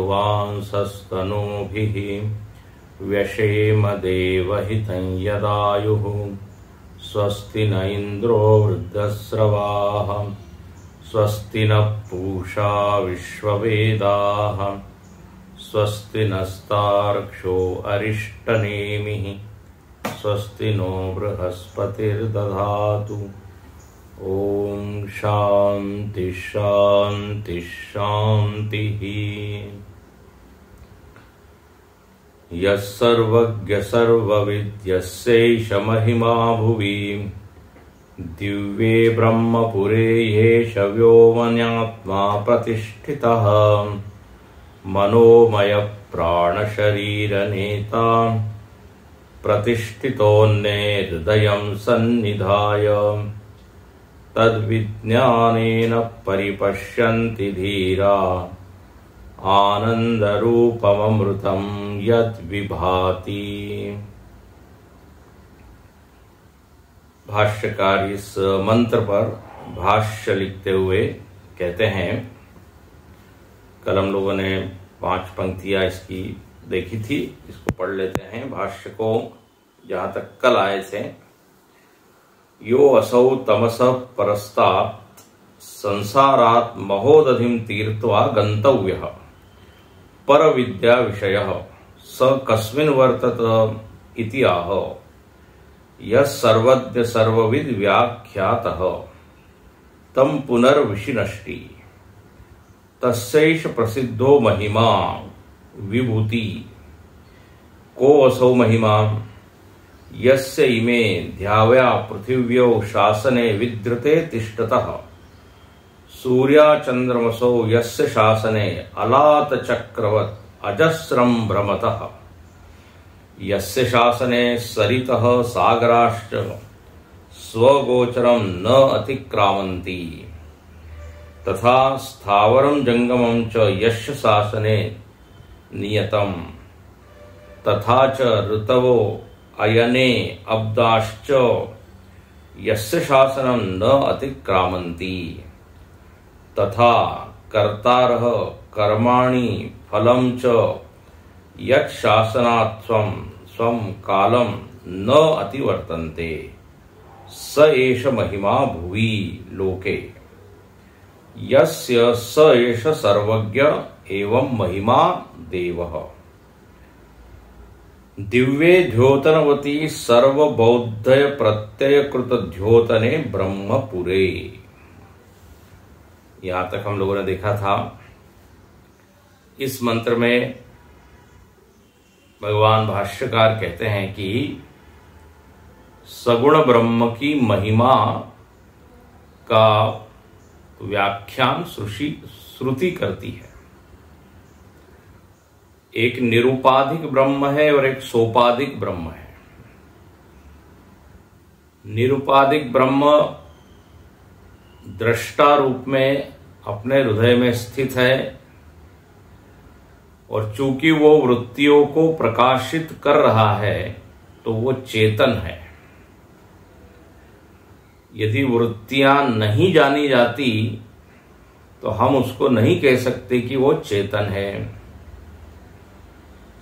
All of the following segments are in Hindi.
पुवांसस्तनूभिः व्यशेम देवहितं यदायुः। स्वस्ति न इंद्रो वृद्धस्रवाः स्वस्ति न पूषा विश्ववेदाः स्वस्ति नस्तार्क्ष्यो अरिष्टनेमिः स्वस्ति नो बृहस्पतिर्दधातु। ओम शांति शांति शांतिः। यः सर्वज्ञ सर्वविद्यस्यैष महिमा भुवि दिव्ये ब्रह्मपुरे येष व्योमन्यात्मा प्रतिष्ठितः। मनोमय प्राणशरीरनेता प्रतिष्ठितोऽन्ये हृदयं सन्निधाय तद्विज्ञानेन परिपश्यन्ति धीरा। आनंदरूपममृतं यद्विभाति। भाष्यकार इस मंत्र पर भाष्य लिखते हुए कहते हैं, कल हम लोगों ने 5 पंक्तियां इसकी देखी थी, इसको पढ़ लेते हैं भाष्य को जहां तक कल आए थे। यो असौ तमस परस्तात् संसारात् महोदधिं तीर्त्वा गन्तव्यः पर विद्या विषयः स कस्मिन् वर्तत इति आह। यः सर्वज्ञ सर्वविद् व्याख्यातः तं पुनर्विशिनष्टि। तस्यैष प्रसिद्धो महिमा विभूति। को असौ महिमा यस्य इमे ध्याव्या पृथिव्यौ शासने विद्रते तिष्ठतः। सूर्याचंद्रमसौ यस्य शासने अलात चक्रवत् अजस्रं भ्रमतः। यस्य शासने सरितः सागराश्च स्वगोचरं न अतिक्रामन्ति। तथा स्थावरं जंगमं च यस्य शासने नियतम्। तथा च ऋतवो अयने अब्दाश्च यस्य शासनं न अतिक्रामन्ति। तथा कर्तारः कर्माणि फलं च यत् शासनात् स्वं कालं न अतिवर्तन्ते। स एष महिमा भुवि लोके। यस्य स एष सर्वज्ञ एवं महिमा देवः। दिव्ये द्योतनवती सर्वबौद्धय प्रत्ययकृत द्योतने ब्रह्मपुरे। यहां तक हम लोगों ने देखा था। इस मंत्र में भगवान भाष्यकार कहते हैं कि सगुण ब्रह्म की महिमा का व्याख्यान श्रुति करती है। एक निरुपाधिक ब्रह्म है और एक सोपाधिक ब्रह्म है। निरुपाधिक ब्रह्म दृष्टा रूप में अपने हृदय में स्थित है और चूंकि वो वृत्तियों को प्रकाशित कर रहा है तो वो चेतन है। यदि वृत्तियां नहीं जानी जाती तो हम उसको नहीं कह सकते कि वो चेतन है।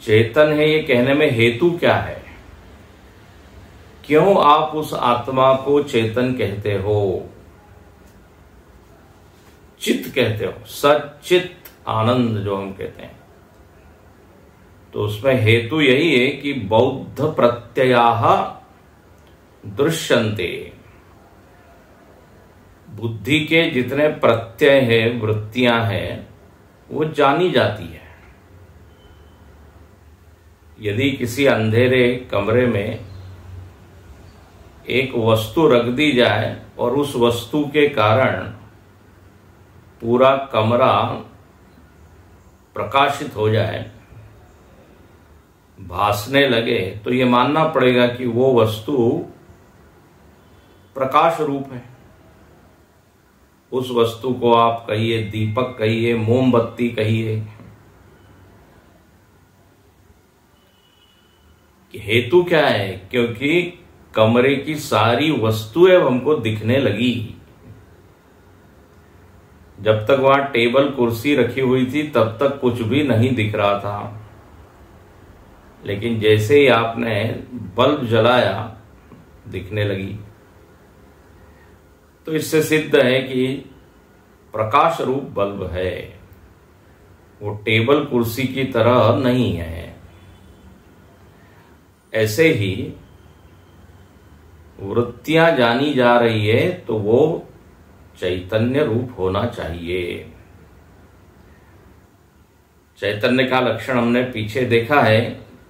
चेतन है ये कहने में हेतु क्या है? क्यों आप उस आत्मा को चेतन कहते हो, चित्त कहते हो, सच्चित आनंद जो हम कहते हैं? तो उसमें हेतु यही है कि बौद्ध प्रत्ययाः दृश्यन्ते। बुद्धि के जितने प्रत्यय है, वृत्तियां हैं, वो जानी जाती है। यदि किसी अंधेरे कमरे में एक वस्तु रख दी जाए और उस वस्तु के कारण पूरा कमरा प्रकाशित हो जाए, भासने लगे, तो ये मानना पड़ेगा कि वो वस्तु प्रकाश रूप है। उस वस्तु को आप कहिए दीपक कहिए, मोमबत्ती कहिए। हेतु क्या है? क्योंकि कमरे की सारी वस्तुएं हमको दिखने लगी। जब तक वहां टेबल कुर्सी रखी हुई थी तब तक कुछ भी नहीं दिख रहा था, लेकिन जैसे ही आपने बल्ब जलाया दिखने लगी। तो इससे सिद्ध है कि प्रकाश रूप बल्ब है, वो टेबल कुर्सी की तरह नहीं है। ऐसे ही वृत्तियां जानी जा रही है तो वो चैतन्य रूप होना चाहिए। चैतन्य का लक्षण हमने पीछे देखा है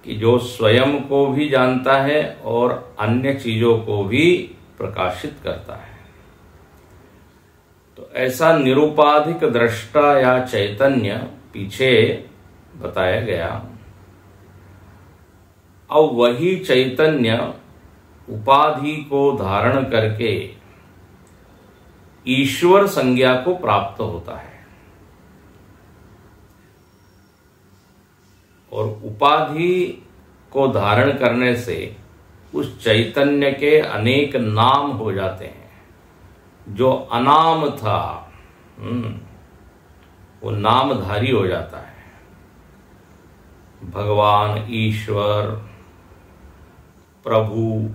कि जो स्वयं को भी जानता है और अन्य चीजों को भी प्रकाशित करता है। तो ऐसा निरुपाधिक दृष्टा या चैतन्य पीछे बताया गया। अब वही चैतन्य उपाधि को धारण करके ईश्वर संज्ञा को प्राप्त होता है, और उपाधि को धारण करने से उस चैतन्य के अनेक नाम हो जाते हैं। जो अनाम था वो नामधारी हो जाता है। भगवान, ईश्वर, प्रभु,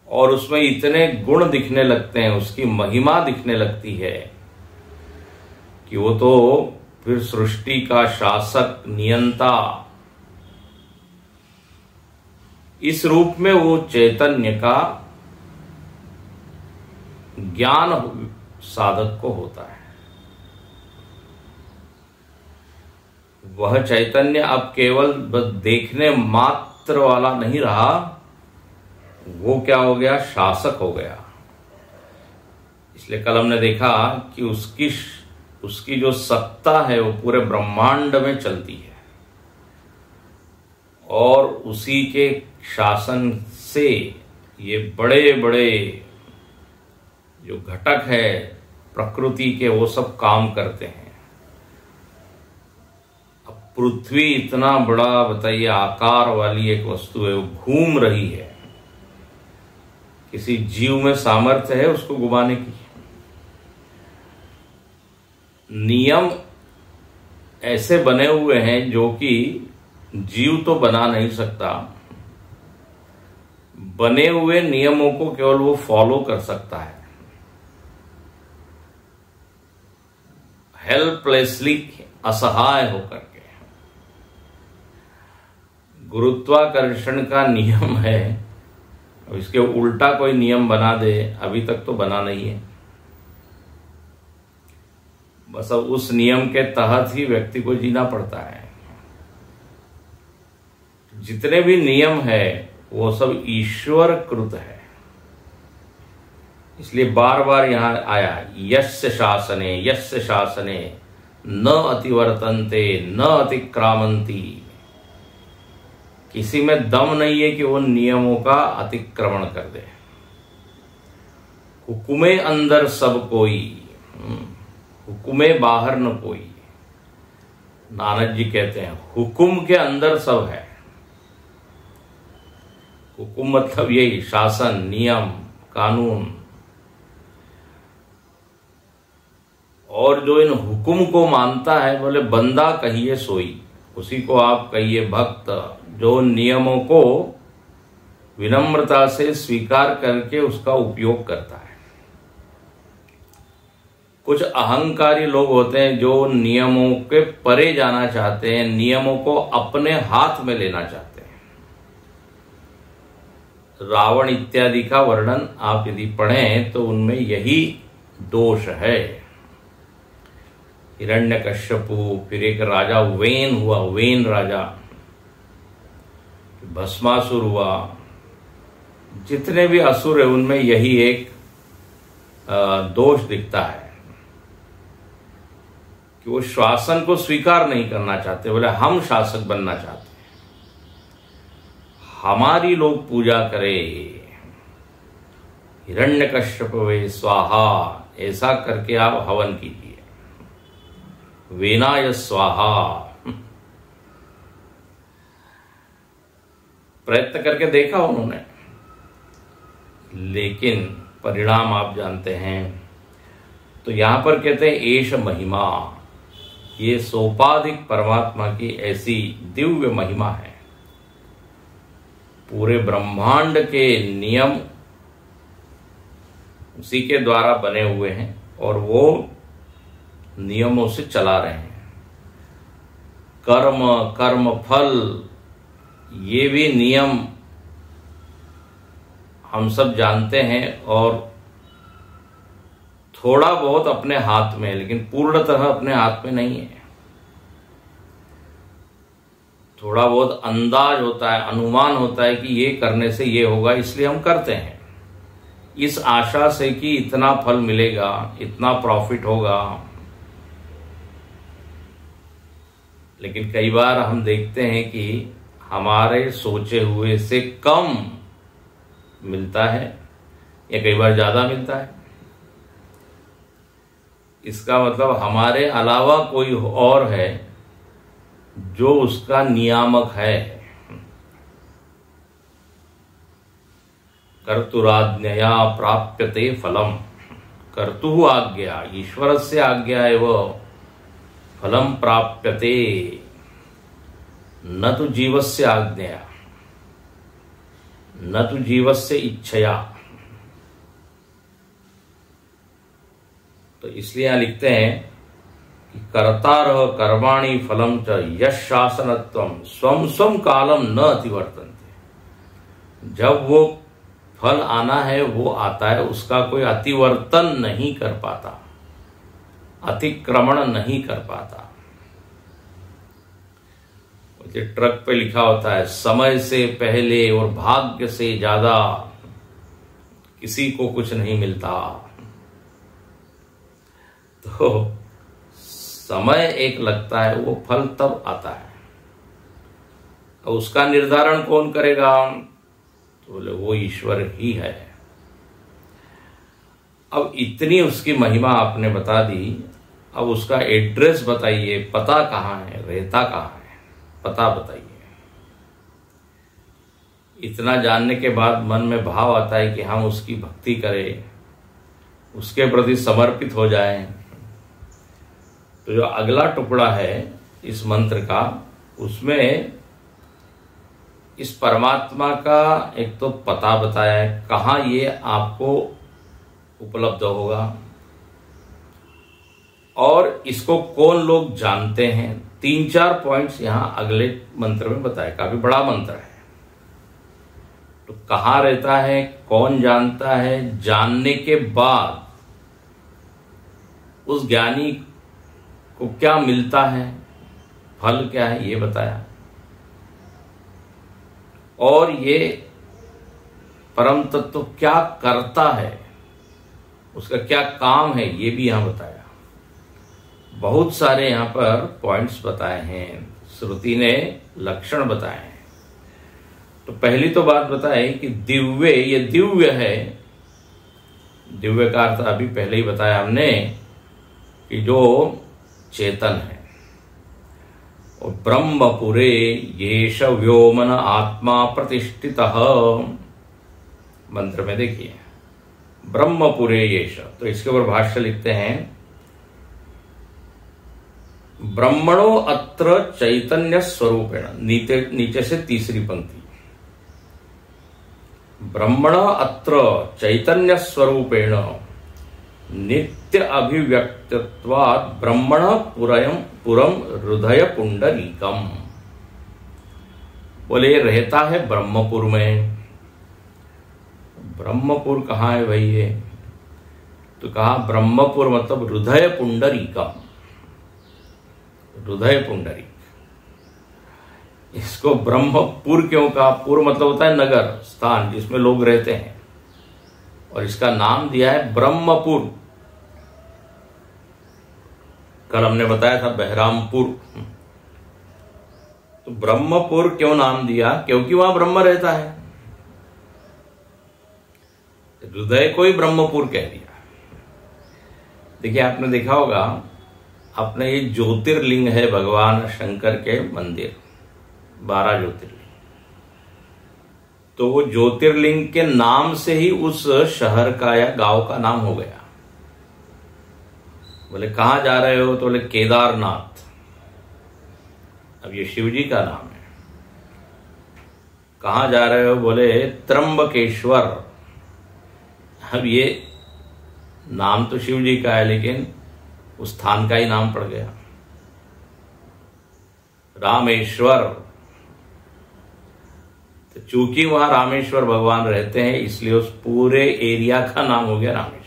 और उसमें इतने गुण दिखने लगते हैं, उसकी महिमा दिखने लगती है कि वो तो फिर सृष्टि का शासक, नियंता, इस रूप में वो चैतन्य का ज्ञान साधक को होता है। वह चैतन्य अब केवल बस देखने मात्र वाला नहीं रहा, वो क्या हो गया? शासक हो गया। इसलिए कल हमने देखा कि उसकी जो सत्ता है वो पूरे ब्रह्मांड में चलती है, और उसी के शासन से ये बड़े बड़े जो घटक है प्रकृति के वो सब काम करते हैं। अब पृथ्वी इतना बड़ा, बताइए, आकार वाली एक वस्तु है, वो घूम रही है। किसी जीव में सामर्थ्य है उसको घुमाने की? नियम ऐसे बने हुए हैं जो कि जीव तो बना नहीं सकता, बने हुए नियमों को केवल वो फॉलो कर सकता है, हेल्पलेसली, असहाय होकर के। गुरुत्वाकर्षण का नियम है, इसके उल्टा कोई नियम बना दे, अभी तक तो बना नहीं है। बस अब उस नियम के तहत ही व्यक्ति को जीना पड़ता है। जितने भी नियम है वो सब ईश्वर कृत है। इसलिए बार बार यहां आया यस्य शासने न अतिवर्तन्ते न अतिक्रामंती। किसी में दम नहीं है कि वो नियमों का अतिक्रमण कर दे। हुकुमे अंदर सब कोई, हुकुमे बाहर न कोई। नानक जी कहते हैं हुकुम के अंदर सब है। हुकुम मतलब यही शासन, नियम, कानून। और जो इन हुकुम को मानता है, बोले बंदा कहिए सोई, उसी को आप कहिए भक्त, जो नियमों को विनम्रता से स्वीकार करके उसका उपयोग करता है। कुछ अहंकारी लोग होते हैं जो नियमों के परे जाना चाहते हैं, नियमों को अपने हाथ में लेना चाहते हैं। रावण इत्यादि का वर्णन आप यदि पढ़ें तो उनमें यही दोष है। हिरण्यकश्यपु, फिर एक राजा वेन हुआ, वेन राजा, भस्मासुर हुआ। जितने भी असुर है उनमें यही एक दोष दिखता है कि वो शासन को स्वीकार नहीं करना चाहते। बोले हम शासक बनना चाहते हैं, हमारी लोग पूजा करे, हिरण्यकश्यप वे स्वाहा, ऐसा करके आप हवन कीजिए, वेनाय स्वाहा। प्रयत्न करके देखा उन्होंने, लेकिन परिणाम आप जानते हैं। तो यहां पर कहते हैं एष महिमा, ये सोपाधिक परमात्मा की ऐसी दिव्य महिमा है। पूरे ब्रह्मांड के नियम उसी के द्वारा बने हुए हैं और वो नियमों से चला रहे हैं। कर्म, कर्म फल, ये भी नियम हम सब जानते हैं और थोड़ा बहुत अपने हाथ में है, लेकिन पूर्णतः अपने हाथ में नहीं है। थोड़ा बहुत अंदाज होता है, अनुमान होता है कि ये करने से ये होगा, इसलिए हम करते हैं इस आशा से कि इतना फल मिलेगा, इतना प्रॉफिट होगा। लेकिन कई बार हम देखते हैं कि हमारे सोचे हुए से कम मिलता है या कई बार ज्यादा मिलता है। इसका मतलब हमारे अलावा कोई और है जो उसका नियामक है। कर्तुराज्ञया प्राप्यते फलम, कर्तुः आज्ञा, ईश्वरस्य आज्ञा एव फलम प्राप्यते, न तो जीवस्य आज्ञया, न तो जीवस्य इच्छया। तो इसलिए यहां लिखते हैं कि कर्तारः कर्माणि फलम च यश शासनत्वम स्वम स्वम कालम न अतिवर्तन्ते। जब वो फल आना है वो आता है, उसका कोई अतिवर्तन नहीं कर पाता, अतिक्रमण नहीं कर पाता। ट्रक पे लिखा होता है समय से पहले और भाग्य से ज्यादा किसी को कुछ नहीं मिलता। तो समय एक लगता है, वो फल तब आता है। और उसका निर्धारण कौन करेगा? तो बोले वो ईश्वर ही है। अब इतनी उसकी महिमा आपने बता दी, अब उसका एड्रेस बताइए, पता कहाँ है, रहता कहाँ है, पता बताइए। इतना जानने के बाद मन में भाव आता है कि हम उसकी भक्ति करें, उसके प्रति समर्पित हो जाएं। तो जो अगला टुकड़ा है इस मंत्र का, उसमें इस परमात्मा का एक तो पता बताया है, कहाँ ये आपको उपलब्ध होगा और इसको कौन लोग जानते हैं। 3-4 पॉइंट्स यहां अगले मंत्र में बताए। काफी बड़ा मंत्र है। तो कहाँ रहता है, कौन जानता है, जानने के बाद उस ज्ञानी को क्या मिलता है, फल क्या है, ये बताया। और ये परम तत्व क्या करता है, उसका क्या काम है, ये भी यहां बताया। बहुत सारे यहां पर पॉइंट्स बताए हैं, श्रुति ने लक्षण बताए हैं। तो पहली तो बात बताए कि दिव्य, ये दिव्य है। दिव्य का अर्थ अभी पहले ही बताया हमने कि जो चेतन है। और ब्रह्मपुरे येष व्योमन आत्मा प्रतिष्ठितः, मंत्र में देखिए ब्रह्मपुरे येष। तो इसके ऊपर भाष्य लिखते हैं, ब्रह्मणो अत्र चैतन्य स्वरूपेण, नीचे से तीसरी पंक्ति, ब्रह्मण अत्र चैतन्य स्वरूपेण नित्य अभिव्यक्तत्वात् ब्रह्मण पुरम हृदय पुंडरीकम। बोले रहता है ब्रह्मपुर में। ब्रह्मपुर कहाँ है भाई ये? तो कहा ब्रह्मपुर मतलब हृदय पुंडरीकम, हृदय पुंडरीक। इसको ब्रह्मपुर क्यों कहा? पुर मतलब होता है नगर, स्थान जिसमें लोग रहते हैं, और इसका नाम दिया है ब्रह्मपुर। कल हमने बताया था बहरामपुर। तो ब्रह्मपुर क्यों नाम दिया? क्योंकि वहां ब्रह्म रहता है। हृदय को ही ब्रह्मपुर कह दिया। देखिए आपने देखा होगा, अपने ये ज्योतिर्लिंग है भगवान शंकर के मंदिर, 12 ज्योतिर्लिंग। तो वो ज्योतिर्लिंग के नाम से ही उस शहर का या गांव का नाम हो गया। बोले कहाँ जा रहे हो? तो बोले केदारनाथ। अब ये शिव जी का नाम है। कहाँ जा रहे हो? बोले त्र्यंबकेश्वर। अब ये नाम तो शिव जी का है, लेकिन उस स्थान का ही नाम पड़ गया। रामेश्वर, तो चूंकि वहां रामेश्वर भगवान रहते हैं, इसलिए उस पूरे एरिया का नाम हो गया रामेश्वर।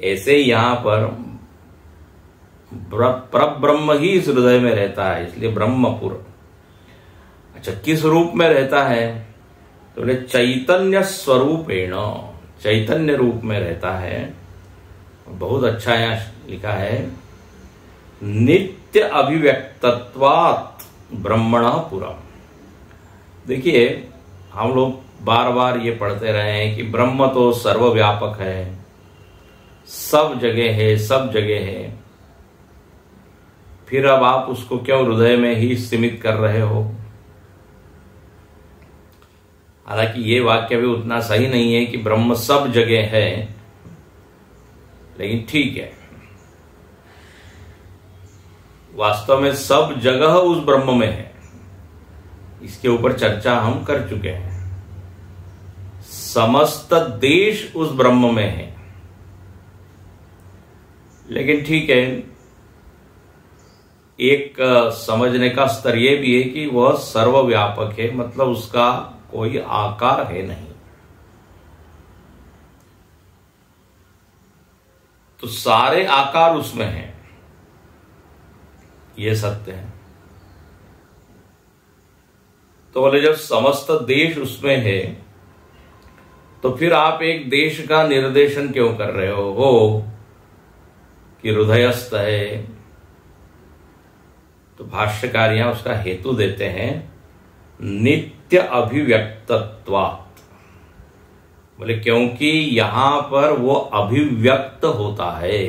ऐसे यहां पर परब्रह्म ही इस हृदय में रहता है, इसलिए ब्रह्मपुर। अच्छा, किस रूप में रहता है? तो बोले चैतन्य स्वरूपेण, चैतन्य रूप में रहता है। बहुत अच्छा यहां लिखा है, नित्य अभिव्यक्तत्वात् ब्रह्मणः पुरम्। देखिए, हम लोग बार बार ये पढ़ते रहे हैं कि ब्रह्म तो सर्वव्यापक है, सब जगह है, सब जगह है। फिर अब आप उसको क्यों हृदय में ही सीमित कर रहे हो? हालांकि ये वाक्य भी उतना सही नहीं है कि ब्रह्म सब जगह है, लेकिन ठीक है, वास्तव में सब जगह उस ब्रह्म में है। इसके ऊपर चर्चा हम कर चुके हैं। समस्त देश उस ब्रह्म में है, लेकिन ठीक है, एक समझने का स्तर यह भी है कि वह सर्वव्यापक है, मतलब उसका कोई आकार है नहीं। तो सारे आकार उसमें हैं, यह सत्य है। तो बोले जब समस्त देश उसमें है, तो फिर आप एक देश का निर्देशन क्यों कर रहे हो कि हृदयस्थ है? तो भाष्यकार उसका हेतु देते हैं, नित्य अभिव्यक्तत्वात्। बोले क्योंकि यहां पर वो अभिव्यक्त होता है,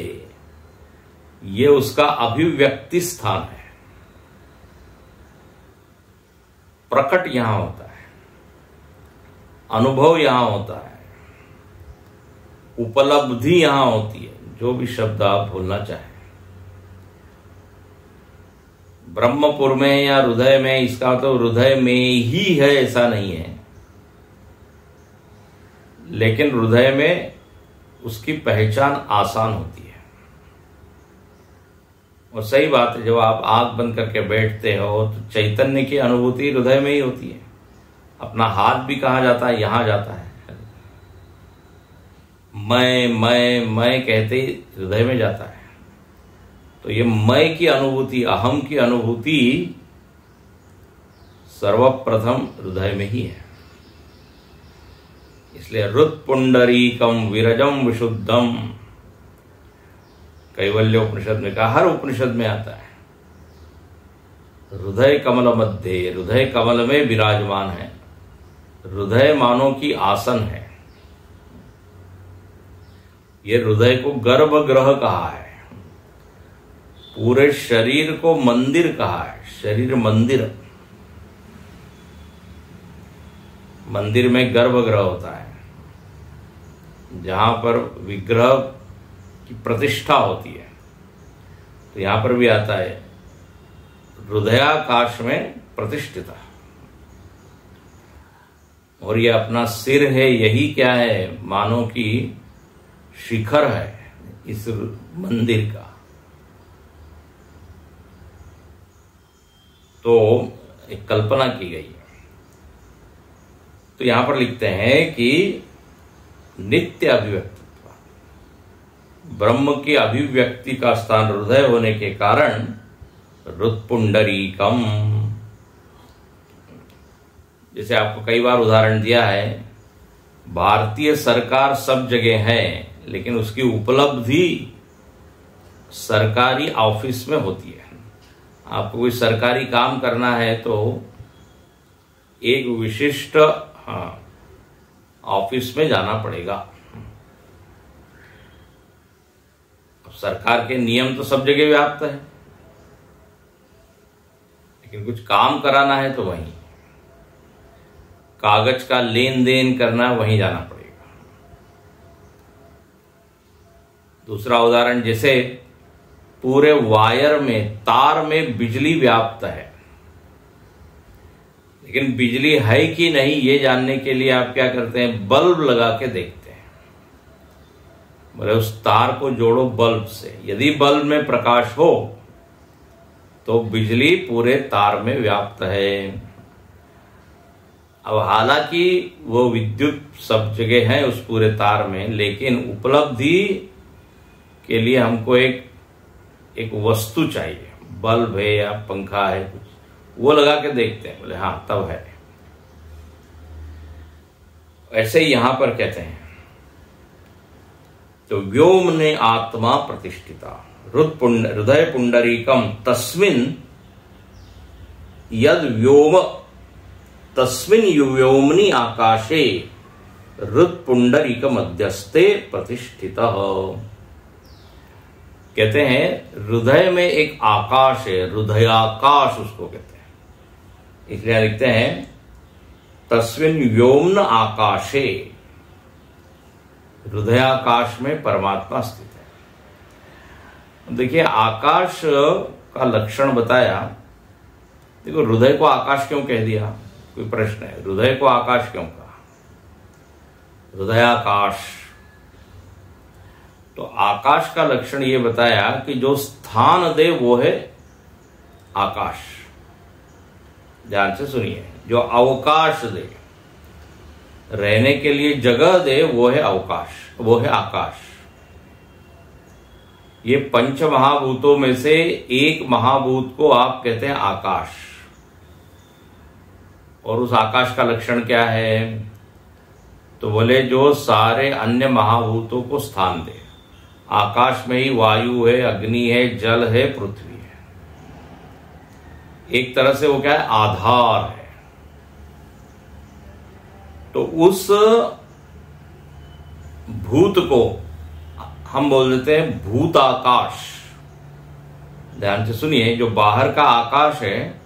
ये उसका अभिव्यक्ति स्थान है, प्रकट यहां होता है, अनुभव यहां होता है, उपलब्धि यहां होती है, जो भी शब्द आप बोलना चाहें। ब्रह्मपुर में या हृदय में, इसका तो हृदय में ही है ऐसा नहीं है, लेकिन हृदय में उसकी पहचान आसान होती है। और सही बात है, जब आप आंख बंद करके बैठते हो तो चैतन्य की अनुभूति हृदय में ही होती है। अपना हाथ भी कहाँ जाता है? यहां जाता है। मैं कहते ही हृदय में जाता है। तो ये मैं की अनुभूति, अहम की अनुभूति सर्वप्रथम हृदय में ही है। इसलिए हृत्पुंडरीकम विरजम विशुद्धम, कैवल्य उपनिषद में कहा, हर उपनिषद में आता है। हृदय कमल मध्य, हृदय कमल में विराजमान है। हृदय मानो की आसन है। ये हृदय को गर्भगृह कहा है, पूरे शरीर को मंदिर कहा है, शरीर मंदिर। मंदिर में गर्भगृह होता है, जहां पर विग्रह की प्रतिष्ठा होती है। तो यहां पर भी आता है हृदयाकाश में प्रतिष्ठिता। और ये अपना सिर है, यही क्या है? मानो कि शिखर है इस मंदिर का। तो एक कल्पना की गई है। तो यहां पर लिखते हैं कि नित्य अभिव्यक्तित्व, ब्रह्म की अभिव्यक्ति का स्थान हृदय होने के कारण हृत्पुंडरीकम। जैसे आपको कई बार उदाहरण दिया है, भारतीय सरकार सब जगह है, लेकिन उसकी उपलब्धि सरकारी ऑफिस में होती है। आपको कोई सरकारी काम करना है तो एक विशिष्ट ऑफिस में जाना पड़ेगा। सरकार के नियम तो सब जगह व्याप्त है, लेकिन कुछ काम कराना है तो वहीं, कागज का लेन देन करना है वहीं जाना पड़ेगा। दूसरा उदाहरण, जैसे पूरे वायर में, तार में बिजली व्याप्त है, लेकिन बिजली है कि नहीं ये जानने के लिए आप क्या करते हैं, बल्ब लगा के देखते हैं। बोले उस तार को जोड़ो बल्ब से, यदि बल्ब में प्रकाश हो तो बिजली पूरे तार में व्याप्त है। अब हालांकि वो विद्युत सब जगह है उस पूरे तार में, लेकिन उपलब्धि के लिए हमको एक वस्तु चाहिए, बल्ब है या पंखा है कुछ, वो लगा के देखते हैं, बोले हाँ तब है। ऐसे ही यहां पर कहते हैं, तो व्योम ने आत्मा प्रतिष्ठिता हृदय पुंडरीकम तस्मिन यद व्योम तस्मिन व्योमनि आकाशे हृद पुंडरीक मध्यस्थे प्रतिष्ठितः। कहते हैं हृदय में एक आकाश है, हृदयाकाश उसको कहते हैं, इसलिए लिखते हैं तस्मिन व्योम्न आकाशे, हृदयाकाश में परमात्मा स्थित है। देखिए आकाश का लक्षण बताया, देखो हृदय को आकाश क्यों कह दिया, कोई प्रश्न है, हृदय को आकाश क्यों कहा, हृदयाकाश। तो आकाश का लक्षण ये बताया कि जो स्थान दे वो है आकाश। ध्यान से सुनिए, जो अवकाश दे, रहने के लिए जगह दे, वो है अवकाश, वो है आकाश। ये पंच महाभूतों में से एक महाभूत को आप कहते हैं आकाश, और उस आकाश का लक्षण क्या है, तो बोले जो सारे अन्य महाभूतों को स्थान दे। आकाश में ही वायु है, अग्नि है, जल है, पृथ्वी है, एक तरह से वो क्या है, आधार है। तो उस भूत को हम बोल देते हैं भूताकाश। ध्यान से सुनिए, जो बाहर का आकाश है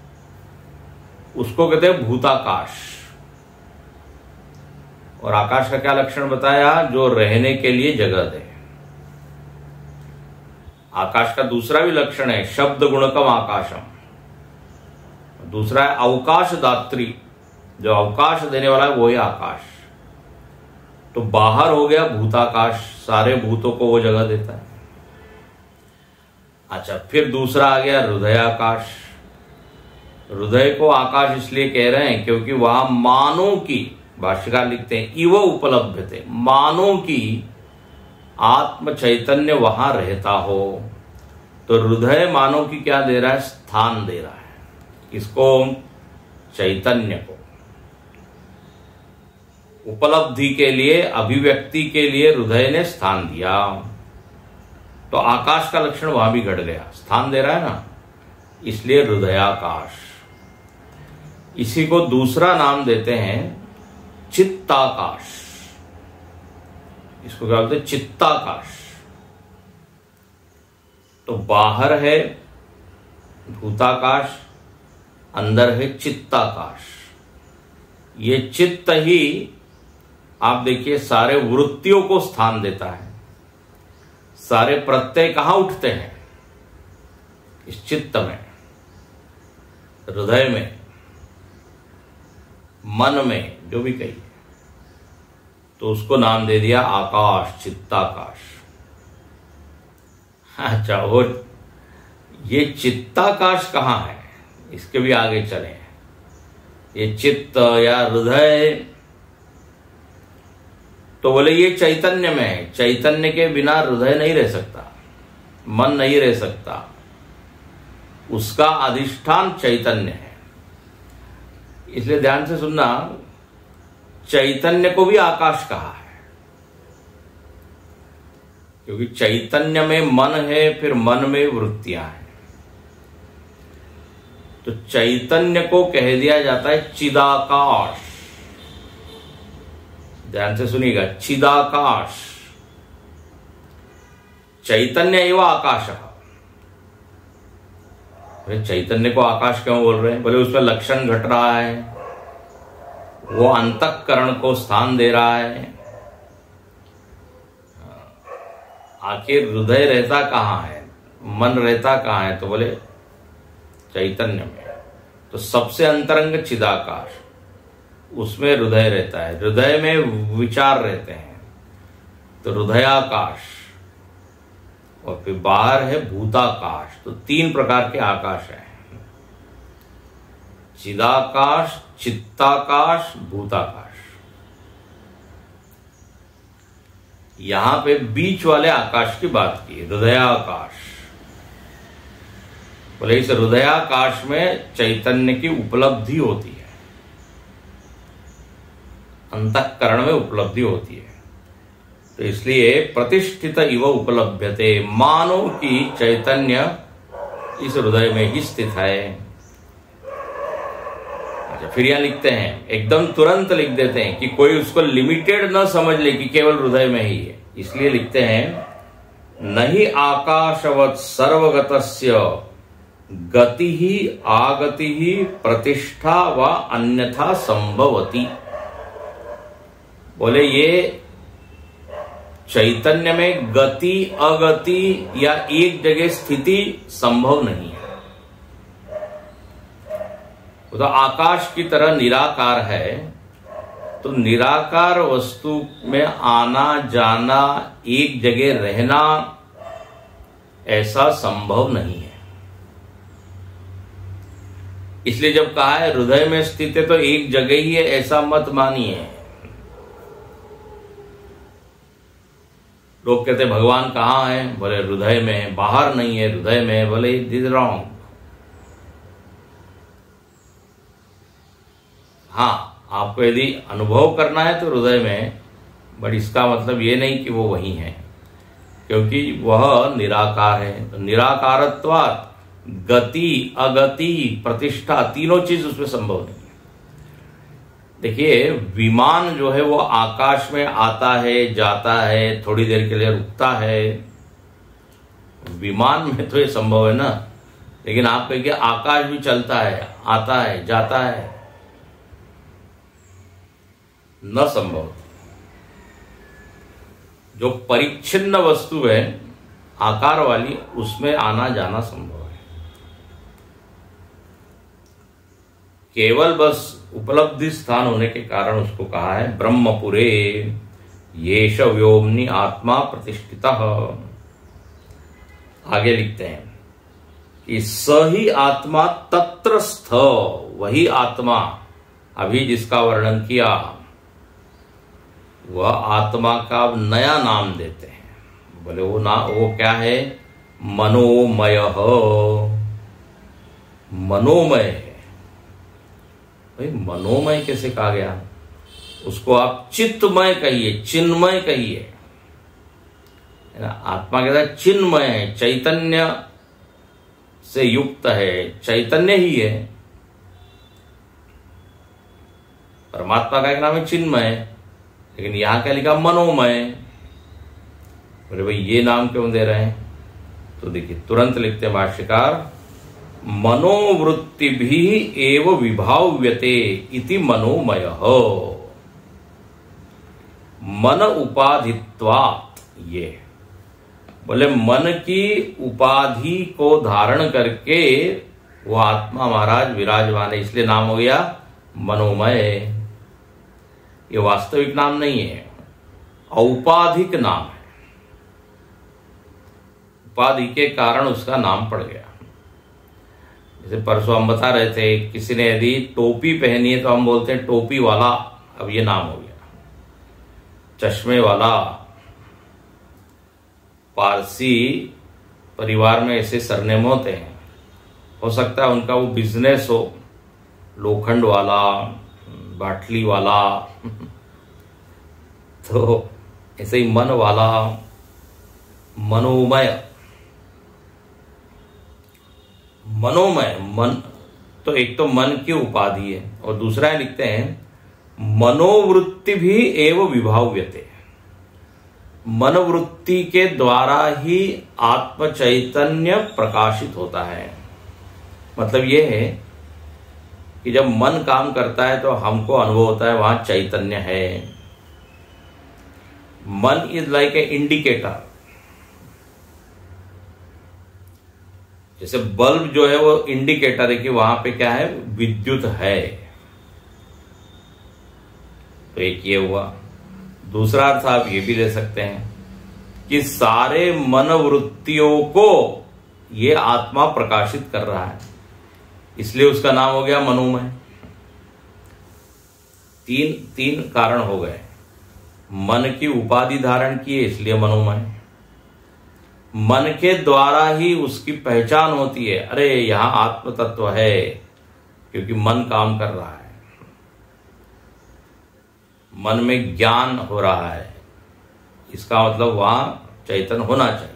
उसको कहते हैं भूताकाश। और आकाश का क्या लक्षण बताया, जो रहने के लिए जगह दे। आकाश का दूसरा भी लक्षण है शब्द गुणकम आकाशम, दूसरा है अवकाश दात्री, जो अवकाश देने वाला है वो ही आकाश। तो बाहर हो गया भूताकाश, सारे भूतों को वो जगह देता है। अच्छा, फिर दूसरा आ गया हृदयाकाश। हृदय को आकाश इसलिए कह रहे हैं क्योंकि वहां मानों की, भाष्यकार लिखते हैं इव उपलब्ध थे, मानों की आत्म चैतन्य वहां रहता हो। तो हृदय मानव की क्या दे रहा है, स्थान दे रहा है, किसको, चैतन्य को, उपलब्धि के लिए, अभिव्यक्ति के लिए हृदय ने स्थान दिया। तो आकाश का लक्षण वहां भी घट गया, स्थान दे रहा है ना, इसलिए हृदयाकाश। इसी को दूसरा नाम देते हैं चित्ताकाश। इसको क्या बोलते हैं, चित्ताकाश। तो बाहर है भूताकाश, अंदर है चित्ताकाश। ये चित्त ही आप देखिए सारे वृत्तियों को स्थान देता है। सारे प्रत्यय कहां उठते हैं, इस चित्त में, हृदय में, मन में, जो भी कहिए। तो उसको नाम दे दिया आकाश, चित्ताकाश। अच्छा, वो ये चित्ताकाश कहां है, इसके भी आगे चले। ये चित्त या हृदय, तो बोले ये चैतन्य में है, चैतन्य के बिना हृदय नहीं रह सकता, मन नहीं रह सकता, उसका अधिष्ठान चैतन्य है। इसलिए ध्यान से सुनना, चैतन्य को भी आकाश कहा है, क्योंकि चैतन्य में मन है, फिर मन में वृत्तियां हैं। तो चैतन्य को कह दिया जाता है चिदाकाश। ध्यान से सुनिएगा, चिदाकाश, चैतन्य एवं आकाश। चैतन्य को आकाश क्यों बोल रहे हैं, बोले उसमें लक्षण घट रहा है, वो अंतःकरण को स्थान दे रहा है। आखिर हृदय रहता कहाँ है, मन रहता कहाँ है, तो बोले चैतन्य में। तो सबसे अंतरंग चिदाकाश, उसमें हृदय रहता है, हृदय में विचार रहते हैं, तो हृदयाकाश। और फिर बाहर है भूताकाश। तो 3 प्रकार के आकाश हैं, चिदाकाश, चित्ताकाश, भूताकाश। यहां पे बीच वाले आकाश की बात की, हृदयाकाश। बोले इस हृदयाकाश में चैतन्य की उपलब्धि होती है, अंतःकरण में उपलब्धि होती है। तो इसलिए प्रतिष्ठित इव उपलभ्यते, मानो कि चैतन्य इस हृदय में ही स्थित है। अच्छा, फिर यहां लिखते हैं, एकदम तुरंत लिख देते हैं कि कोई उसको लिमिटेड न समझ ले कि केवल हृदय में ही है। इसलिए लिखते हैं, नहीं आकाशवत् सर्वगतस्य गति ही आगति ही प्रतिष्ठा व अन्यथा संभवती। बोले ये चैतन्य में गति अगति या एक जगह स्थिति संभव नहीं है। तो आकाश की तरह निराकार है, तो निराकार वस्तु में आना जाना, एक जगह रहना, ऐसा संभव नहीं है। इसलिए जब कहा है हृदय में स्थित है तो एक जगह ही है, ऐसा मत मानिए। लोग कहते भगवान कहाँ है, बोले हृदय में, बाहर नहीं है, हृदय में। बोले दिस रॉन्ग। हाँ, आपको यदि अनुभव करना है तो हृदय में, बट इसका मतलब ये नहीं कि वो वही है, क्योंकि वह निराकार है। तो निराकारत्वात् गति अगति प्रतिष्ठा, तीनों चीज उसमें संभव नहीं है। देखिए, विमान जो है वो आकाश में आता है, जाता है, थोड़ी देर के लिए रुकता है। विमान में तो ये संभव है ना, लेकिन आप कहिए आकाश भी चलता है, आता है, जाता है, न संभव। जो परिच्छिन्न वस्तु है आकार वाली, उसमें आना जाना संभव है। केवल बस उपलब्धि स्थान होने के कारण उसको कहा है ब्रह्मपुरे येष व्योमनि आत्मा प्रतिष्ठितः। आगे लिखते हैं कि स ही आत्मा तत्र स्थ, वही आत्मा अभी जिसका वर्णन किया, वह आत्मा का नया नाम देते हैं। बोले वो क्या है, मनोमय। मनोमय है भाई, मनोमय कैसे कहा गया? उसको आप चित्तमय कहिए, चिन्मय कहिए, है ना। आत्मा के साथ चिन्मय है, चैतन्य से युक्त है, चैतन्य ही है। परमात्मा का एक नाम है चिन्मय, लेकिन यहां क्या लिखा, मनोमय। बोले भाई ये नाम क्यों दे रहे हैं? तो देखिए तुरंत लिखते हैं भाष्यकार, मनोवृत्ति भी एव विभाव्यते इति मनोमय। मन उपाधित्वात्, ये बोले मन की उपाधि को धारण करके वो आत्मा महाराज विराजमान है, इसलिए नाम हो गया मनोमय। ये वास्तविक नाम नहीं है, औपाधिक नाम है। उपाधि के कारण उसका नाम पड़ गया। जैसे परसों हम बता रहे थे, किसी ने यदि टोपी पहनी है तो हम बोलते हैं टोपी वाला, अब ये नाम हो गया। चश्मे वाला, पारसी परिवार में ऐसे सरनेम होते हैं। हो सकता है उनका वो बिजनेस हो, लोखंड वाला, बाटली वाला तो ऐसे ही मन वाला, मनोमय। मनोमय मन तो एक तो मन की उपाधि है, और दूसरा लिखते हैं मनोवृत्ति भी एव विभाव्यते। मनोवृत्ति के द्वारा ही आत्म चैतन्य प्रकाशित होता है। मतलब यह है कि जब मन काम करता है तो हमको अनुभव होता है वहां चैतन्य है। मन इज लाइक ए इंडिकेटर। जैसे बल्ब जो है वो इंडिकेटर है कि वहां पे क्या है, विद्युत है। तो एक ये हुआ। दूसरा अर्थ आप ये भी ले सकते हैं कि सारे मनोवृत्तियों को ये आत्मा प्रकाशित कर रहा है, इसलिए उसका नाम हो गया मनोमय। तीन कारण हो गए। मन की उपाधि धारण की है इसलिए मनोमय। मन के द्वारा ही उसकी पहचान होती है, अरे यहां आत्म तत्व है, क्योंकि मन काम कर रहा है, मन में ज्ञान हो रहा है, इसका मतलब वहां चैतन्य होना चाहिए।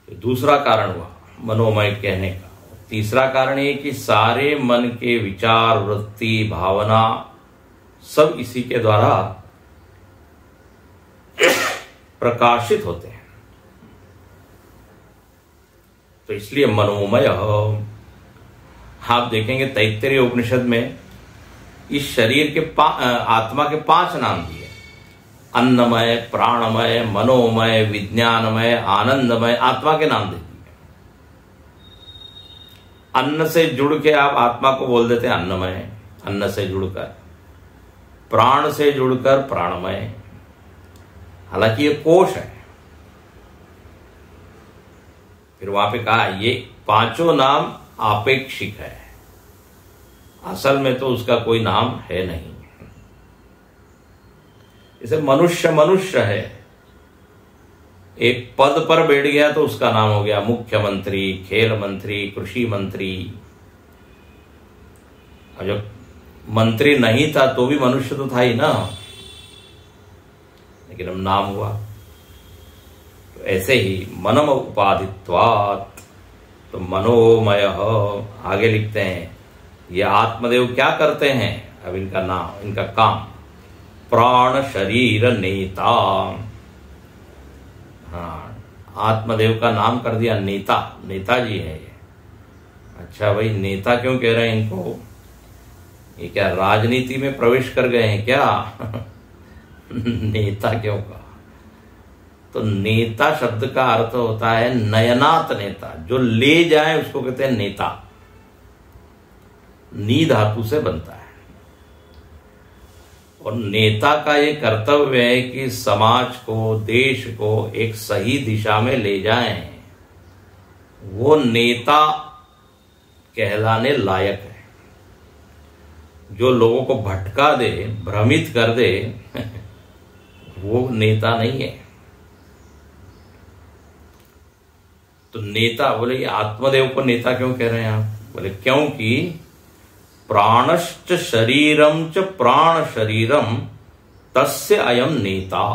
तो दूसरा कारण हुआ मनोमय कहने का। तीसरा कारण ये कि सारे मन के विचार, वृत्ति, भावना सब इसी के द्वारा प्रकाशित होते हैं, तो इसलिए मनोमय। आप देखेंगे तैत्तिरीय उपनिषद में इस शरीर के आत्मा के 5 नाम दिए, अन्नमय, प्राणमय, मनोमय, विज्ञानमय, आनंदमय, आत्मा के नाम दे दिए। अन्न से जुड़ के आप आत्मा को बोल देते हैं अन्नमय, अन्न से जुड़कर। प्राण से जुड़कर प्राणमय, हालांकि ये कोश है। फिर वहां पे कहा ये 5 नाम आपेक्षिक है, असल में तो उसका कोई नाम है नहीं। जैसे मनुष्य मनुष्य है, एक पद पर बैठ गया तो उसका नाम हो गया मुख्यमंत्री, खेल मंत्री, कृषि मंत्री। और जब मंत्री नहीं था तो भी मनुष्य तो था ही ना, लेकिन अब नाम हुआ। तो ऐसे ही मनम उपाधित्वात्, तो मनोमय। आगे लिखते हैं ये आत्मदेव क्या करते हैं, अब इनका नाम, इनका काम, प्राण शरीर नेता। हाँ, आत्मदेव का नाम कर दिया नेता, नेताजी है ये। अच्छा भाई, नेता क्यों कह रहे हैं इनको? ये क्या राजनीति में प्रवेश कर गए हैं क्या? नेता क्यों कहा? तो नेता शब्द का अर्थ होता है नयनात नेता, जो ले जाए उसको कहते हैं नेता। नी धातु से बनता है। और नेता का ये कर्तव्य है कि समाज को, देश को एक सही दिशा में ले जाएं। वो नेता कहलाने लायक है। जो लोगों को भटका दे, भ्रमित कर दे, वो नेता नहीं है। तो नेता बोले, ये आत्मदेव को नेता क्यों कह रहे हैं आप? बोले क्योंकि प्राणश्च शरीरम च प्राण शरीरम तस्य अयम नेता।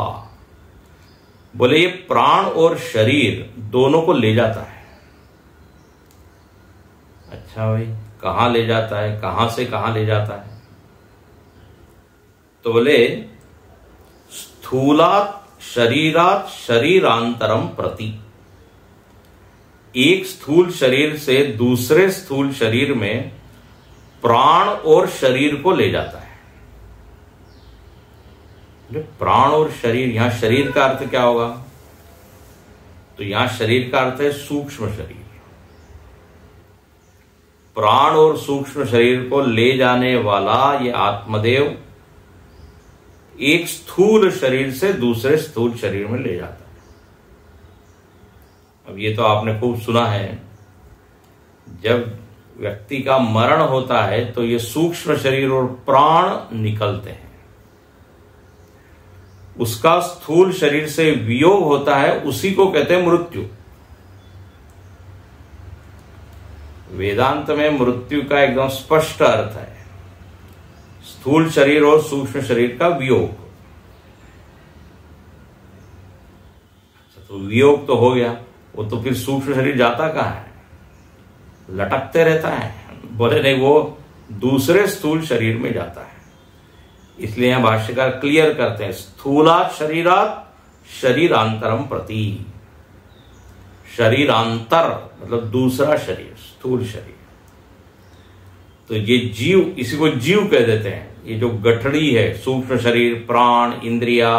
बोले ये प्राण और शरीर दोनों को ले जाता है। अच्छा भाई, कहां ले जाता है, कहां से कहां ले जाता है? तो बोले स्थूलात् शरीरात् शरीरांतरम प्रति, एक स्थूल शरीर से दूसरे स्थूल शरीर में प्राण और शरीर को ले जाता है। प्राण और शरीर, यहां शरीर का अर्थ क्या होगा? तो यहां शरीर का अर्थ है सूक्ष्म शरीर। प्राण और सूक्ष्म शरीर को ले जाने वाला ये आत्मदेव एक स्थूल शरीर से दूसरे स्थूल शरीर में ले जाता है। अब ये तो आपने खूब सुना है, जब व्यक्ति का मरण होता है तो ये सूक्ष्म शरीर और प्राण निकलते हैं, उसका स्थूल शरीर से वियोग होता है, उसी को कहते हैं मृत्यु। वेदांत में मृत्यु का एकदम स्पष्ट अर्थ है स्थूल शरीर और सूक्ष्म शरीर का वियोग। तो वियोग तो हो गया, वो तो फिर सूक्ष्म शरीर जाता कहां है? लटकते रहता है। बोले नहीं, वो दूसरे स्थूल शरीर में जाता है। इसलिए यहां भाष्यकार क्लियर करते हैं स्थूलात् शरीरात् शरीरांतरम प्रति। शरीरांतर मतलब दूसरा शरीर, स्थूल शरीर। तो ये जीव, इसी को जीव कह देते हैं। ये जो गठड़ी है, सूक्ष्म शरीर, प्राण, इंद्रिया,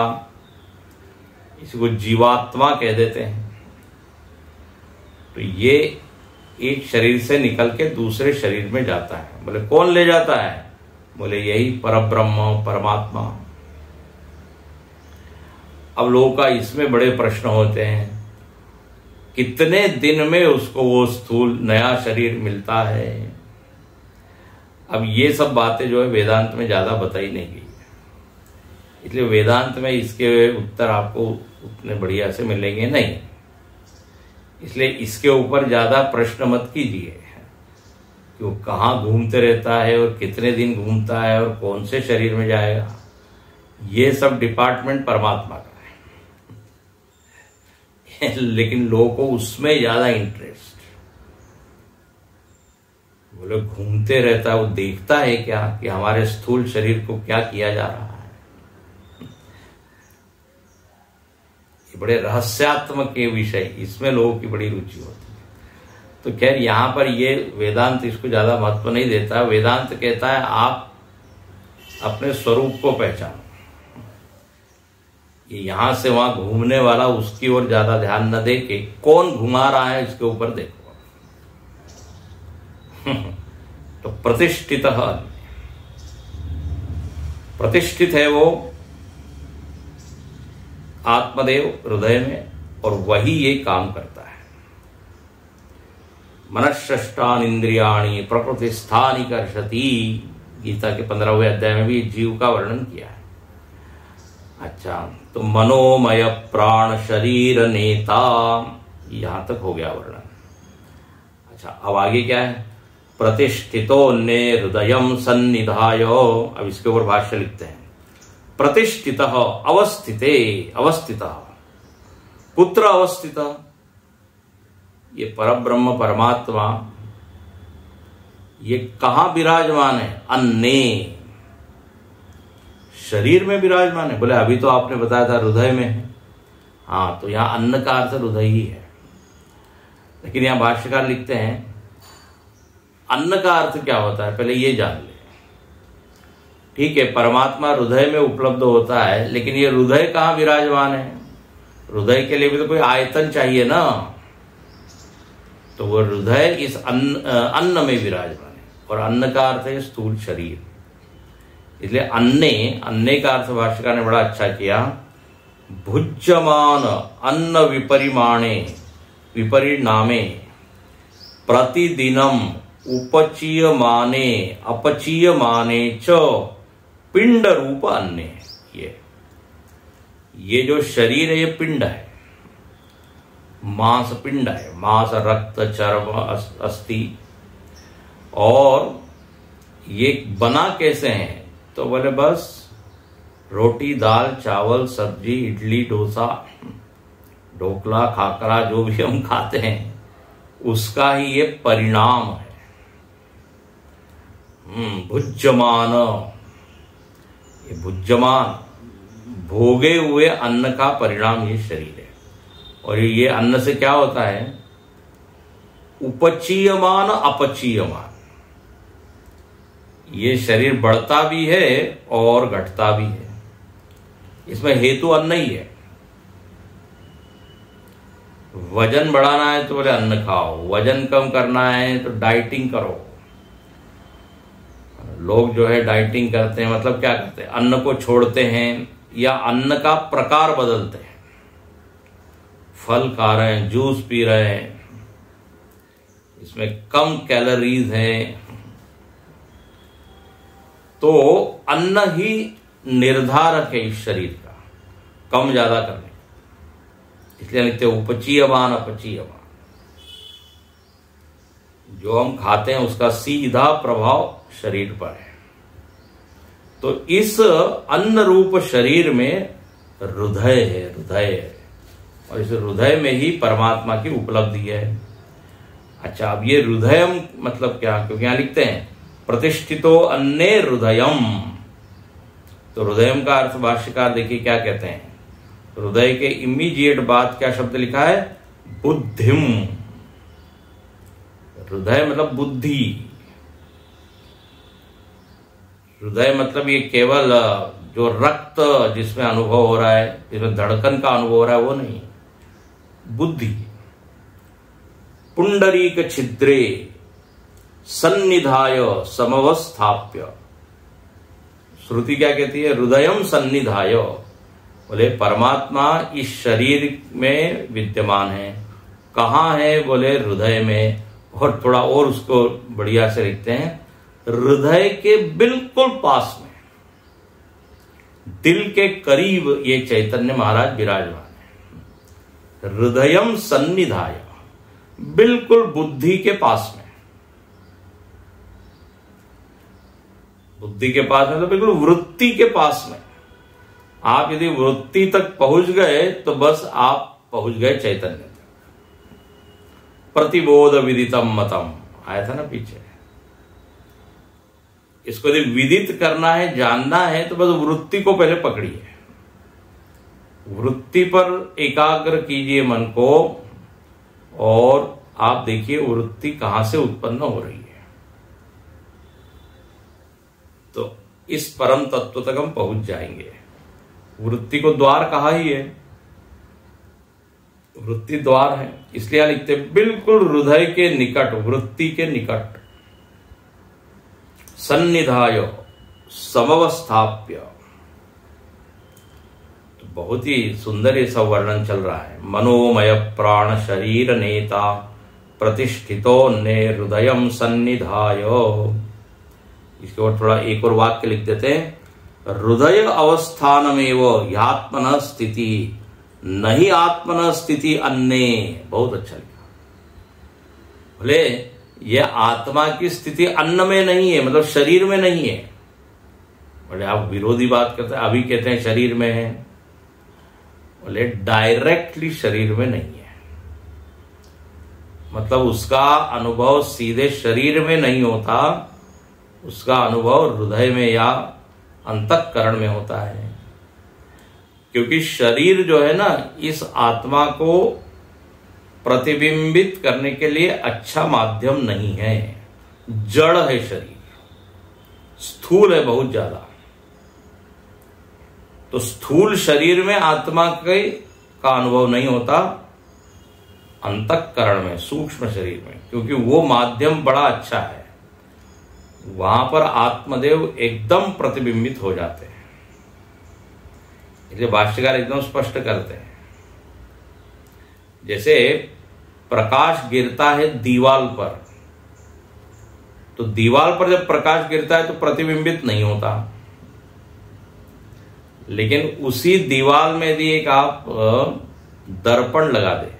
इसी को जीवात्मा कह देते हैं। तो ये एक शरीर से निकल के दूसरे शरीर में जाता है। बोले कौन ले जाता है? बोले यही परब्रह्म परमात्मा। अब लोगों का इसमें बड़े प्रश्न होते हैं, कितने दिन में उसको वो स्थूल नया शरीर मिलता है? अब ये सब बातें जो है वेदांत में ज्यादा बताई नहीं गई, इसलिए वेदांत में इसके उत्तर आपको उतने बढ़िया से मिलेंगे नहीं। इसलिए इसके ऊपर ज्यादा प्रश्न मत कीजिए कि वो कहाँ घूमते रहता है और कितने दिन घूमता है और कौन से शरीर में जाएगा। ये सब डिपार्टमेंट परमात्मा का है लेकिन लोगों को उसमें ज्यादा इंटरेस्ट। बोले घूमते रहता है, वो देखता है क्या कि हमारे स्थूल शरीर को क्या किया जा रहा है। ये बड़े रहस्यात्मक के विषय, इसमें लोगों की बड़ी रुचि होती है। तो खैर यहां पर ये वेदांत इसको ज्यादा महत्व नहीं देता। वेदांत कहता है आप अपने स्वरूप को पहचानो। ये यहां से वहां घूमने वाला उसकी ओर ज्यादा ध्यान न दे के कौन घुमा रहा है इसके ऊपर देखो। तो प्रतिष्ठित है वो आत्मदेव हृदय में, और वही ये काम करता है। मनःषष्ठानि इंद्रियाणि प्रकृतिस्थानि कर्षति, गीता के 15वें अध्याय में भी जीव का वर्णन किया है। अच्छा, तो मनोमय प्राण शरीर नेता, यहां तक हो गया वर्णन। अच्छा, अब आगे क्या है? प्रतिष्ठितोन्ने हृदयं सन्निधाय, अब इसके ऊपर भाष्य लिखते हैं। प्रतिष्ठितः अवस्थिते, अवस्थितः कुत्र अवस्थितः? ये परब्रह्म परमात्मा ये कहां विराजमान है? अन्ने, शरीर में विराजमान है। बोले अभी तो आपने बताया था हृदय में है। हाँ, तो यहां अन्न का अर्थ हृदय ही है, लेकिन यहां भाष्यकार लिखते हैं अन्न का अर्थ क्या होता है पहले ये जान ले। ठीक है, परमात्मा हृदय में उपलब्ध होता है, लेकिन ये हृदय कहां विराजमान है? हृदय के लिए भी तो कोई आयतन चाहिए ना। तो वो हृदय इस अन्न में विराजमान है, और अन्न का अर्थ है स्थूल शरीर। इसलिए अन्ने का अर्थ भाष्यकार ने बड़ा अच्छा किया। भुज्यमान अन्न विपरिणामे प्रतिदिनम उपचीयमाने अपचीयमाने च पिंड रूप अन्य। ये जो शरीर है ये पिंड है, मांस पिंड है। मांस, रक्त, चर्म, अस्थि। और ये बना कैसे हैं? तो बोले बस रोटी, दाल, चावल, सब्जी, इडली, डोसा, ढोकला, खाकरा, जो भी हम खाते हैं उसका ही ये परिणाम है। भुज्यमान, ये भुज्यमान भोगे हुए अन्न का परिणाम ये शरीर है। और ये अन्न से क्या होता है? उपचीयमान अपचीयमान। ये शरीर बढ़ता भी है और घटता भी है, इसमें हेतु अन्न ही है। वजन बढ़ाना है तो बोले अन्न खाओ, वजन कम करना है तो डाइटिंग करो। लोग जो है डाइटिंग करते हैं, मतलब क्या करते हैं? अन्न को छोड़ते हैं या अन्न का प्रकार बदलते हैं। फल खा रहे हैं, जूस पी रहे हैं, इसमें कम कैलोरीज है। तो अन्न ही निर्धारक है इस शरीर का, कम ज्यादा करने। इसलिए लिखते हैं उपचीयमान अपचीयमान। जो हम खाते हैं उसका सीधा प्रभाव शरीर पर है। तो इस अन्न रूप शरीर में हृदय है, हृदय है, और इस हृदय में ही परमात्मा की उपलब्धि है। अच्छा, अब ये हृदय मतलब क्या? क्योंकि यहां लिखते हैं प्रतिष्ठितो अन्ने हृदयम। तो हृदयम का अर्थ भाष्यकार देखिए क्या कहते हैं। हृदय के इमीडिएट बाद क्या शब्द लिखा है? बुद्धिम। हृदय मतलब बुद्धि। हृदय मतलब ये केवल जो रक्त जिसमें अनुभव हो रहा है, जिसमें धड़कन का अनुभव हो रहा है, वो नहीं, बुद्धि। पुंडरीक छिद्रे सन्निधाय समवस्थाप्य। श्रुति क्या कहती है? हृदयम सन्निधाय। बोले परमात्मा इस शरीर में विद्यमान है। कहाँ है? बोले हृदय में। और थोड़ा और उसको बढ़िया से लिखते हैं, हृदय के बिल्कुल पास में, दिल के करीब ये चैतन्य महाराज विराजमान है। हृदयम सन्निधाय, बिल्कुल बुद्धि के पास में। बुद्धि के पास में तो बिल्कुल वृत्ति के पास में। आप यदि वृत्ति तक पहुंच गए तो बस आप पहुंच गए चैतन्य तक। प्रतिबोध विदितम मतम आया था ना पीछे। इसको यदि विदित करना है, जानना है, तो बस वृत्ति को पहले पकड़िए। वृत्ति पर एकाग्र कीजिए मन को और आप देखिए वृत्ति कहां से उत्पन्न हो रही है। तो इस परम तत्व तक हम पहुंच जाएंगे। वृत्ति को द्वार कहा ही है, वृत्ति द्वार है, इसलिए लिखते बिल्कुल हृदय के निकट, वृत्ति के निकट। सन्निधाय समवस्थाप्य। तो बहुत ही सुंदर ये सब वर्णन चल रहा है। मनोमय प्राण शरीर नेता प्रतिष्ठितो ने हृदयम सन्निधाय। इसके ऊपर थोड़ा एक और वाक्य लिख देते हैं, हृदय अवस्थानमेव ह्यात्मन स्थिति नहीं आत्मन स्थिति अन्य। बहुत अच्छा लिखा। बोले ये आत्मा की स्थिति अन्न में नहीं है, मतलब शरीर में नहीं है। बोले आप विरोधी बात करते हैं, अभी कहते हैं शरीर में है। बोले डायरेक्टली शरीर में नहीं है, मतलब उसका अनुभव सीधे शरीर में नहीं होता, उसका अनुभव हृदय में या अंतःकरण में होता है। क्योंकि शरीर जो है ना, इस आत्मा को प्रतिबिंबित करने के लिए अच्छा माध्यम नहीं है। जड़ है शरीर, स्थूल है बहुत ज्यादा। तो स्थूल शरीर में आत्मा का अनुभव नहीं होता, अंतःकरण में, सूक्ष्म शरीर में, क्योंकि वो माध्यम बड़ा अच्छा है। वहां पर आत्मदेव एकदम प्रतिबिंबित हो जाते हैं। इसलिए भाष्यकार एकदम स्पष्ट करते हैं, जैसे प्रकाश गिरता है दीवाल पर, तो दीवाल पर जब प्रकाश गिरता है तो प्रतिबिंबित नहीं होता, लेकिन उसी दीवाल में यदि एक आप दर्पण लगा दे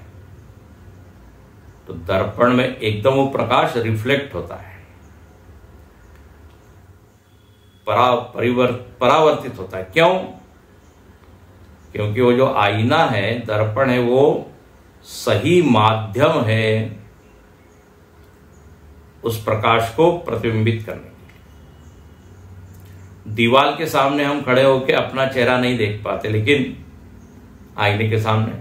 तो दर्पण में एकदम वो प्रकाश रिफ्लेक्ट होता है, परावर्तित होता है। क्यों? क्योंकि वो जो आईना है, दर्पण है, वो सही माध्यम है उस प्रकाश को प्रतिबिंबित करने के लिए। दीवार के सामने हम खड़े होकर अपना चेहरा नहीं देख पाते, लेकिन आईने के सामने,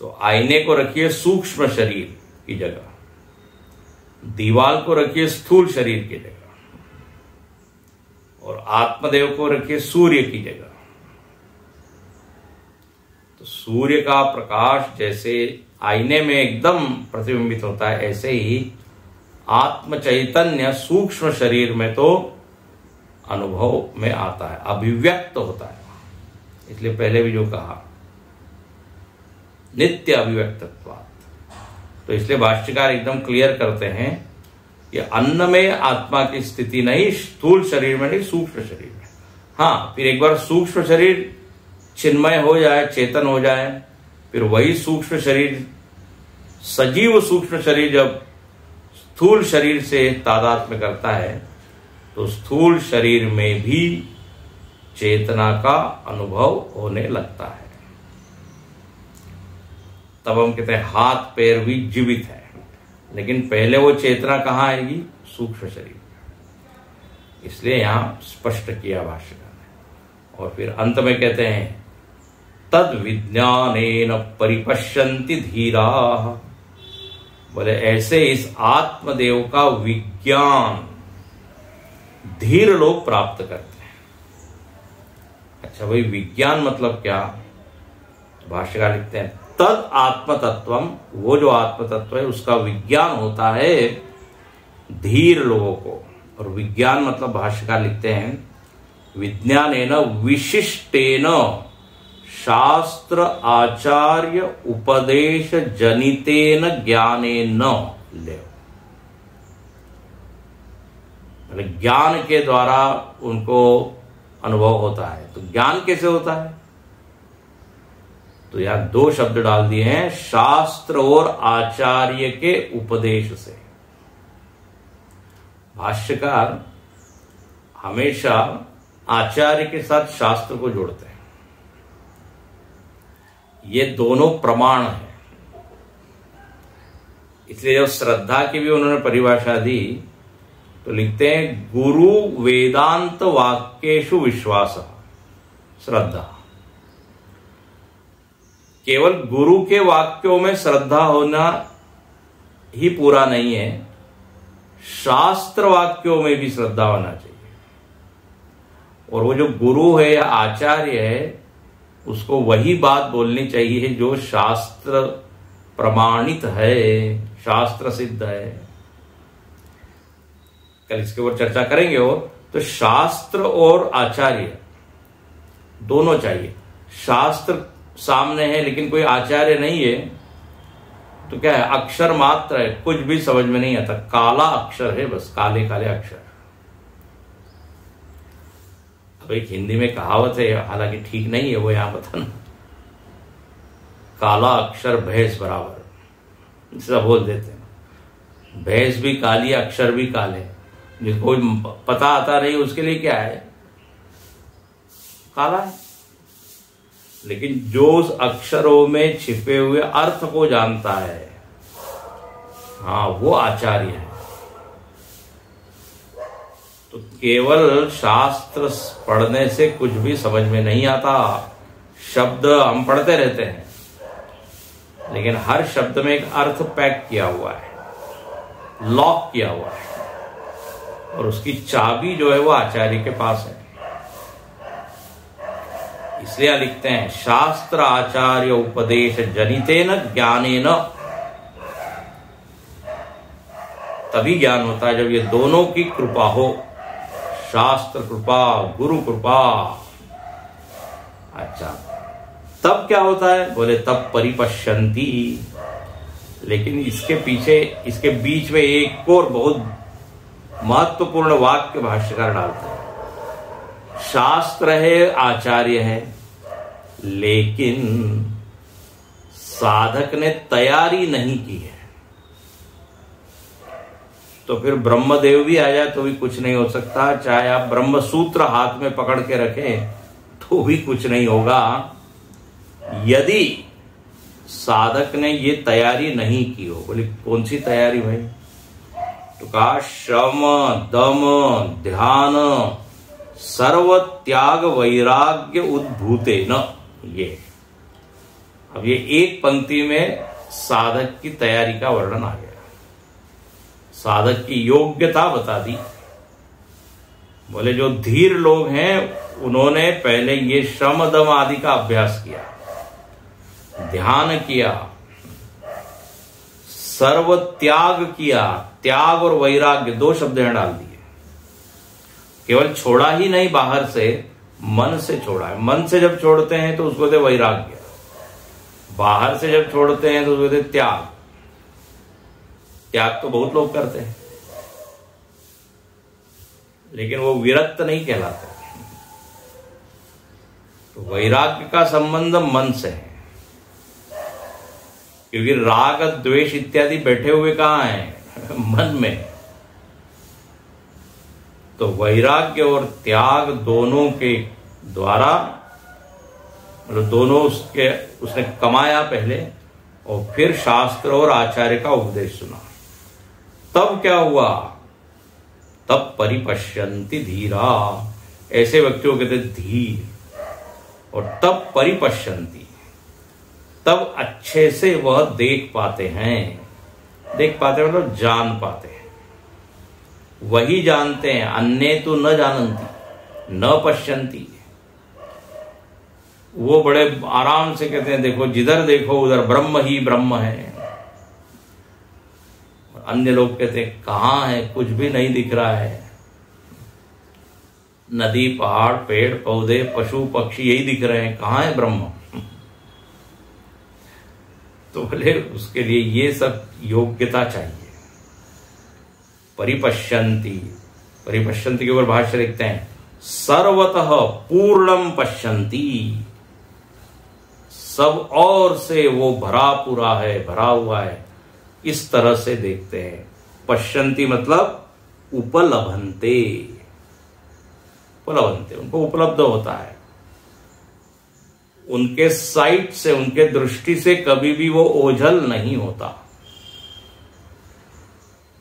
तो आईने को रखिए सूक्ष्म शरीर की जगह, दीवार को रखिए स्थूल शरीर की जगह, और आत्मदेव को रखिए सूर्य की जगह। तो सूर्य का प्रकाश जैसे आईने में एकदम प्रतिबिंबित होता है, ऐसे ही आत्म चैतन्य सूक्ष्म शरीर में तो अनुभव में आता है, अभिव्यक्त होता है। इसलिए पहले भी जो कहा नित्य अभिव्यक्तत्वात्। तो इसलिए भाष्यकार एकदम क्लियर करते हैं कि अन्न में आत्मा की स्थिति नहीं, स्थूल शरीर में नहीं, सूक्ष्म शरीर में। हाँ, फिर एक बार सूक्ष्म शरीर चिन्मय हो जाए, चेतन हो जाए, फिर वही सूक्ष्म शरीर, सजीव सूक्ष्म शरीर जब स्थूल शरीर से तादात्म्य करता है तो स्थूल शरीर में भी चेतना का अनुभव होने लगता है। तब हम कहते हैं हाथ पैर भी जीवित है, लेकिन पहले वो चेतना कहाँ आएगी? सूक्ष्म शरीर। इसलिए यहां स्पष्ट किया भाष्यकार ने। और फिर अंत में कहते हैं तद विज्ञानेन परिपश्यन्ति धीरा। बोले ऐसे इस आत्मदेव का विज्ञान धीर लोग प्राप्त करते हैं। अच्छा भाई, विज्ञान मतलब क्या? तो भाष्यकार लिखते हैं तद आत्मतत्वम, वो जो आत्मतत्व है उसका विज्ञान होता है धीर लोगों को। और विज्ञान मतलब भाष्यकार लिखते हैं विज्ञानेन विशिष्टेन शास्त्र आचार्य उपदेश जनितेन ज्ञानेन ले, ज्ञान के द्वारा उनको अनुभव होता है। तो ज्ञान कैसे होता है? तो यहां दो शब्द डाल दिए हैं, शास्त्र और आचार्य के उपदेश से। भाष्यकार हमेशा आचार्य के साथ शास्त्र को जोड़ते हैं। ये दोनों प्रमाण हैं। इसलिए जब श्रद्धा की भी उन्होंने परिभाषा दी तो लिखते हैं गुरु वेदांत वाक्येषु विश्वास। श्रद्धा केवल गुरु के वाक्यों में श्रद्धा होना ही पूरा नहीं है, शास्त्र वाक्यों में भी श्रद्धा होना चाहिए। और वो जो गुरु है या आचार्य है उसको वही बात बोलनी चाहिए जो शास्त्र प्रमाणित है, शास्त्र सिद्ध है। कल इसके ऊपर चर्चा करेंगे। और तो शास्त्र और आचार्य दोनों चाहिए। शास्त्र सामने है लेकिन कोई आचार्य नहीं है तो क्या है, अक्षर मात्र है, कुछ भी समझ में नहीं आता, काला अक्षर है, बस काले काले अक्षर। अब एक हिंदी में कहावत है, हालांकि ठीक नहीं है वो यहां बताना, काला अक्षर भैंस बराबर, ऐसा बोल देते हैं। भैंस भी काली, अक्षर भी काले। जिसको पता आता नहीं उसके लिए क्या है, काला है। लेकिन जो उस अक्षरों में छिपे हुए अर्थ को जानता है, हाँ, वो आचार्य है। तो केवल शास्त्र पढ़ने से कुछ भी समझ में नहीं आता। शब्द हम पढ़ते रहते हैं लेकिन हर शब्द में एक अर्थ पैक किया हुआ है, लॉक किया हुआ है, और उसकी चाबी जो है वो आचार्य के पास है। इसलिए लिखते हैं शास्त्र आचार्य उपदेश जनितेन ज्ञानेन। तभी ज्ञान होता है जब ये दोनों की कृपा हो, शास्त्र कृपा, गुरु कृपा। अच्छा, तब क्या होता है? बोले तब परिपश्यन्ति। लेकिन इसके पीछे, इसके बीच में एक और बहुत महत्वपूर्ण वाक्य भाष्यकार डालते हैं। शास्त्र है, आचार्य है, लेकिन साधक ने तैयारी नहीं की है तो फिर ब्रह्मदेव भी आ जाए तो भी कुछ नहीं हो सकता। चाहे आप ब्रह्म सूत्र हाथ में पकड़ के रखें तो भी कुछ नहीं होगा यदि साधक ने ये तैयारी नहीं की हो। बोले कौन सी तैयारी भाई? तो कहा श्रम, दम, ध्यान, सर्व त्याग वैराग्य उद्भूते न। ये अब ये एक पंक्ति में साधक की तैयारी का वर्णन आ गया, साधक की योग्यता बता दी। बोले जो धीर लोग हैं उन्होंने पहले ये श्रम दम आदि का अभ्यास किया, ध्यान किया, सर्व त्याग किया। त्याग और वैराग्य दो शब्द यहां डाल दिए। केवल छोड़ा ही नहीं, बाहर से, मन से छोड़ा है। मन से जब छोड़ते हैं तो उसको दे वैराग्य, बाहर से जब छोड़ते हैं तो उसको दे त्याग। त्याग तो बहुत लोग करते हैं लेकिन वो विरक्त नहीं कहलाते। तो वैराग्य का संबंध मन से है, क्योंकि राग द्वेष इत्यादि बैठे हुए कहां हैं? मन में। तो वैराग्य और त्याग दोनों के द्वारा, मतलब दोनों उसने कमाया पहले और फिर शास्त्र और आचार्य का उपदेश सुना। तब क्या हुआ? तब परिपश्यन्ति धीरा। ऐसे व्यक्तियों कहते धीर। और तब परिपश्यन्ति, तब अच्छे से वह देख पाते हैं। देख पाते हैं मतलब जान पाते हैं। वही जानते हैं, अन्य तो न जानन्ति, न पश्यन्ति। वो बड़े आराम से कहते हैं देखो जिधर देखो उधर ब्रह्म ही ब्रह्म है। अन्य लोग कहते हैं कहाँ है, कुछ भी नहीं दिख रहा है, नदी पहाड़ पेड़ पौधे पशु पक्षी यही दिख रहे हैं, कहाँ है ब्रह्म। तो बोले उसके लिए ये सब योग्यता चाहिए। परिपश्यन्ति, परिपश्यन्ति के ऊपर भाष्य लिखते हैं सर्वतः पूर्णम पश्यन्ति, सब और से वो भरा पूरा है, भरा हुआ है, इस तरह से देखते हैं। पश्यन्ति मतलब उपलभन्ते, उपलभन्ते उनको उपलब्ध होता है, उनके साइट से उनके दृष्टि से कभी भी वो ओझल नहीं होता।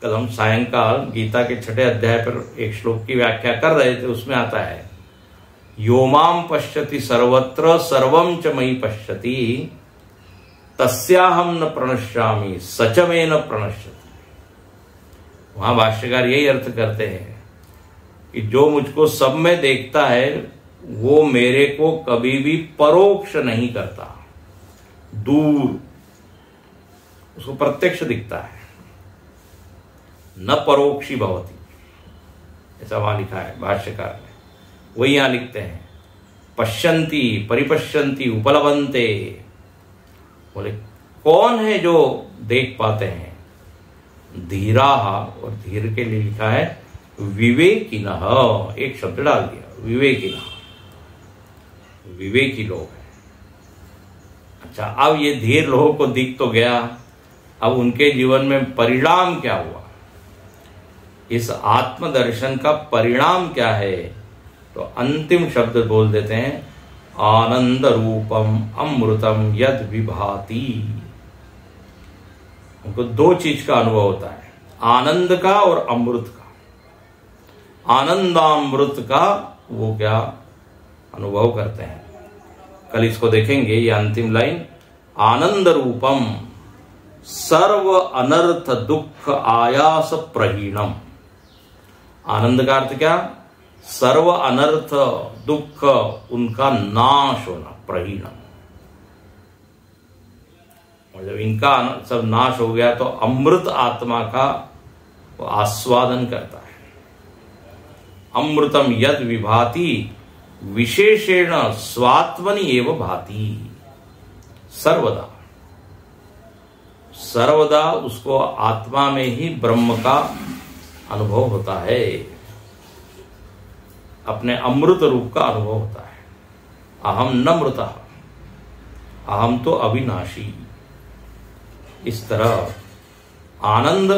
कल हम सायंकाल गीता के 6ठे अध्याय पर एक श्लोक की व्याख्या कर रहे थे, उसमें आता है यो माम पश्यति सर्वत्र सर्वं च मयि पश्यति तस्याहम न प्रणश्यामि सच में न प्रणश्यति। वहां भाष्यकार यही अर्थ करते हैं कि जो मुझको सब में देखता है वो मेरे को कभी भी परोक्ष नहीं करता, दूर उसको प्रत्यक्ष दिखता है। न परोक्षी भवति, ऐसा वहां लिखा है भाष्यकार ने, वही यहां लिखते हैं पश्यन्ति परिपश्यन्ति उपलभन्ते। बोले कौन है जो देख पाते हैं, धीराः, और धीर के लिए लिखा है विवेकिनः, एक शब्द डाल दिया विवेकिनः, विवेकी लोग हैं। अच्छा अब ये धीर लोगों को दिख तो गया, अब उनके जीवन में परिणाम क्या हुआ, इस आत्मदर्शन का परिणाम क्या है, तो अंतिम शब्द बोल देते हैं आनंद रूपम अमृतम यद विभाति। उनको दो चीज का अनुभव होता है, आनंद का और अमृत का। आनंदामृत का वो क्या अनुभव करते हैं, कल इसको देखेंगे। ये अंतिम लाइन आनंद रूपम सर्व अनर्थ दुख आयास प्रहीणम। आनंद का अर्थ क्या, सर्व अनर्थ दुख उनका नाश होना, प्रहीणम मतलब इनका सब नाश हो गया तो अमृत आत्मा का वो आस्वादन करता है। अमृतम यद विभाति विशेषेण स्वात्मनि एव भाति, सर्वदा सर्वदा उसको आत्मा में ही ब्रह्म का अनुभव होता है, अपने अमृत रूप का अनुभव होता है। अहम न मृतः, अहम तो अविनाशी। इस तरह आनंद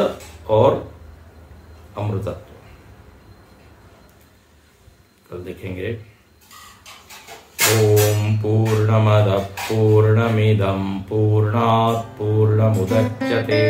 और अमृतत्व कल देखेंगे। ओम पूर्णमदः पूर्णमिदं पूर्णात् पूर्णमुदच्यते।